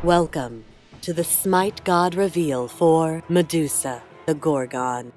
Welcome to the Smite God reveal for Medusa, the Gorgon.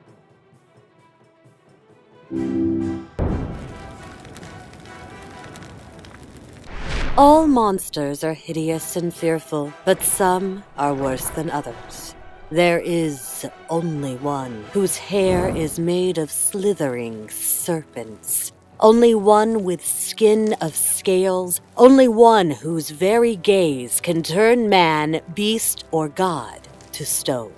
All monsters are hideous and fearful, but some are worse than others. There is only one whose hair is made of slithering serpents. Only one with skin of scales. Only one whose very gaze can turn man, beast, or god to stone.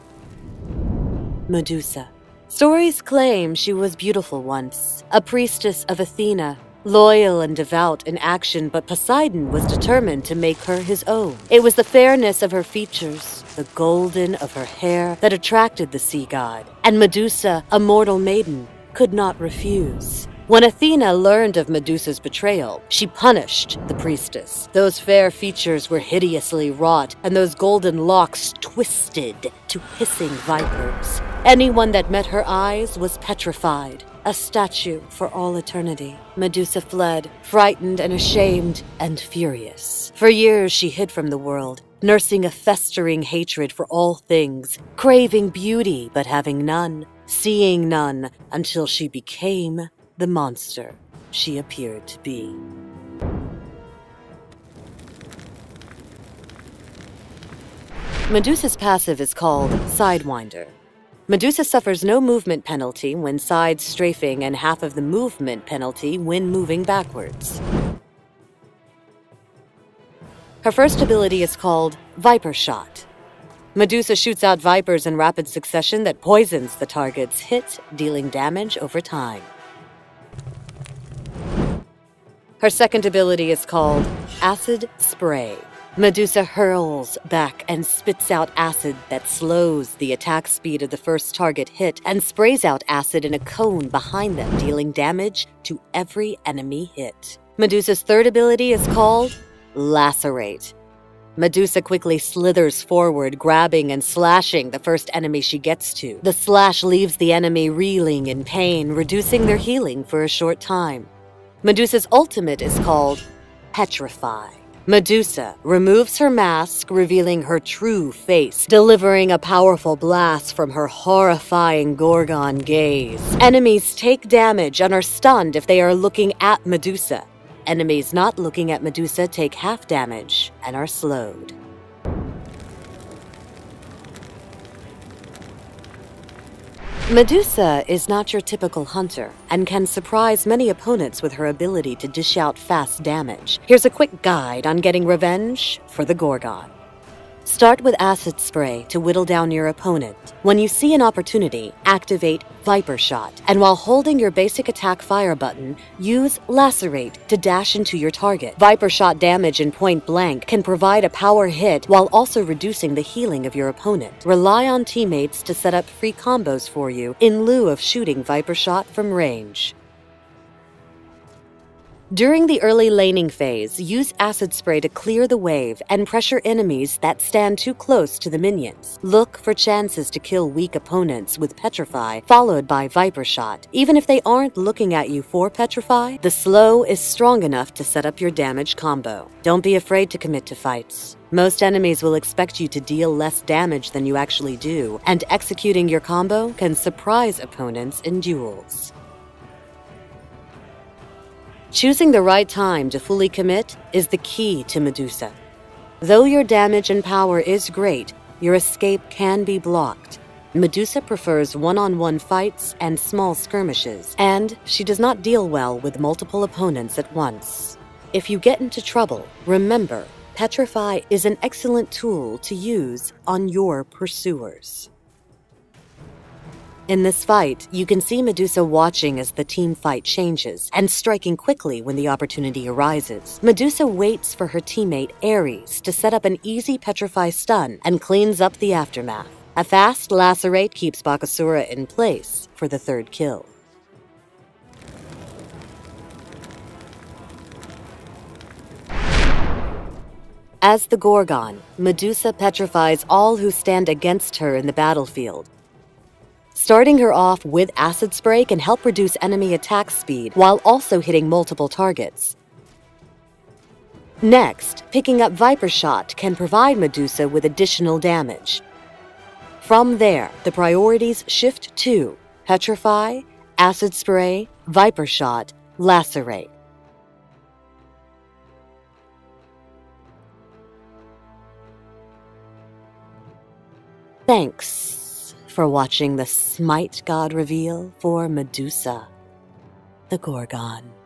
Medusa. Stories claim she was beautiful once, a priestess of Athena, loyal and devout in action, but Poseidon was determined to make her his own. It was the fairness of her features, the golden of her hair, that attracted the sea god, and Medusa, a mortal maiden, could not refuse. When Athena learned of Medusa's betrayal, she punished the priestess. Those fair features were hideously wrought, and those golden locks twisted to hissing vipers. Anyone that met her eyes was petrified, a statue for all eternity. Medusa fled, frightened and ashamed and furious. For years she hid from the world, nursing a festering hatred for all things, craving beauty but having none, seeing none, until she became the monster she appeared to be. Medusa's passive is called Sidewinder. Medusa suffers no movement penalty when side strafing and half of the movement penalty when moving backwards. Her first ability is called Viper Shot. Medusa shoots out vipers in rapid succession that poisons the target's hit, dealing damage over time. Her second ability is called Acid Spray. Medusa hurls back and spits out acid that slows the attack speed of the first target hit and sprays out acid in a cone behind them, dealing damage to every enemy hit. Medusa's third ability is called Lacerate. Medusa quickly slithers forward, grabbing and slashing the first enemy she gets to. The slash leaves the enemy reeling in pain, reducing their healing for a short time. Medusa's ultimate is called Petrify. Medusa removes her mask, revealing her true face, delivering a powerful blast from her horrifying Gorgon gaze. Enemies take damage and are stunned if they are looking at Medusa. Enemies not looking at Medusa take half damage and are slowed. Medusa is not your typical hunter and can surprise many opponents with her ability to dish out fast damage. Here's a quick guide on getting revenge for the Gorgon. Start with Acid Spray to whittle down your opponent. When you see an opportunity, activate Viper Shot, and while holding your basic attack fire button, use Lacerate to dash into your target. Viper Shot damage in point blank can provide a power hit while also reducing the healing of your opponent. Rely on teammates to set up free combos for you in lieu of shooting Viper Shot from range. During the early laning phase, use Acid Spray to clear the wave and pressure enemies that stand too close to the minions. Look for chances to kill weak opponents with Petrify, followed by Viper Shot. Even if they aren't looking at you for Petrify, the slow is strong enough to set up your damage combo. Don't be afraid to commit to fights. Most enemies will expect you to deal less damage than you actually do, and executing your combo can surprise opponents in duels. Choosing the right time to fully commit is the key to Medusa. Though your damage and power is great, your escape can be blocked. Medusa prefers one-on-one fights and small skirmishes, and she does not deal well with multiple opponents at once. If you get into trouble, remember, Petrify is an excellent tool to use on your pursuers. In this fight, you can see Medusa watching as the team fight changes and striking quickly when the opportunity arises. Medusa waits for her teammate Ares to set up an easy Petrify stun and cleans up the aftermath. A fast Lacerate keeps Bakasura in place for the third kill. As the Gorgon, Medusa petrifies all who stand against her in the battlefield. Starting her off with Acid Spray can help reduce enemy attack speed while also hitting multiple targets. Next, picking up Viper Shot can provide Medusa with additional damage. From there, the priorities shift to Petrify, Acid Spray, Viper Shot, Lacerate. Thanks for watching the Smite God reveal for Medusa, the Gorgon.